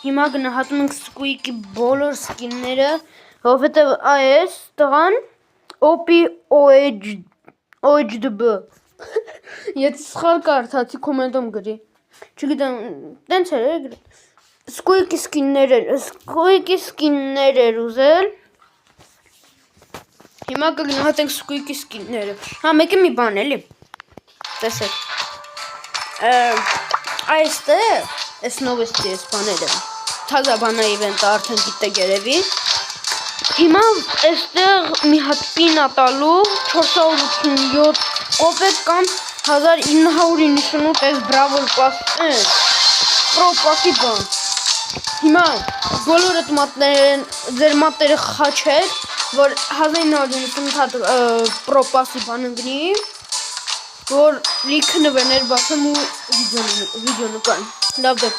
Հիմա գնահատում ենք Squeak-ի բոլոր սկինները, որովհետև այս տղան OP-OHDB Եթե սխալ կարդացի կոմենտում գրի Չգիտեմ, տենց էր գրի Squeak-ի սկիններ էր ուզել Հիմա կգնահատենք Squeak-ի սկինները Հա, մեկը մի բան էլի Տեսեք Այստեղ Այս նովեստի ես բաները Թազա բանա իվենտը արդեն գիտեք երևի Հիմա այստեղ մի հատ պինա տալու 487 կոպեկ կամ 1998 այս բրավոլ պաս Պրո պասի բան Հիմա բոլոր այդ ձեր մատները խաչեք որ 1998 հատ պրո պասի բան ընգնի որ լիքը նվերներ բացեմ ու վիդեո նկարեմ լավ դեպ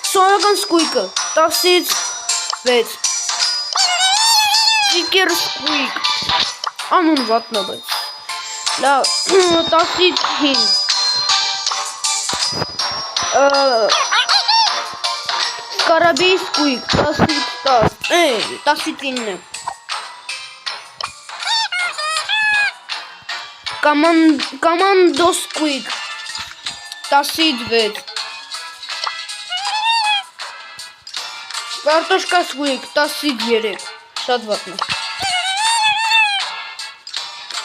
Սովորական Squeak-ը 10-ից 6 Sticker Squeak Անուն վատնա բայց Լավ 10-ից 5 Scarabee Squeak 10-ից 10 10-ից 9 Commando Squeak 10-ից 6 Կարտոշկա Squeak 10-ից 3 Շատ վատնա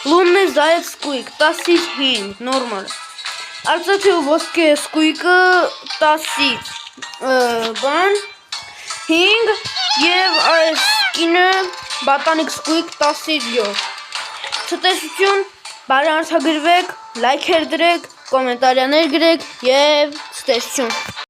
Լուննե Զայեվ Squeak 10-ից 5 Նորմալ Արծաթե ու ոսկե Squeak-ը 10-ից Բան 5 Եվ այս կինը Բատանիկ Squeak 10-ից 7 Ցտեսություն Բարի արձակագրվեք, լայքեր դրեք, կոմենտարիաներ գրեք և ցտեսություն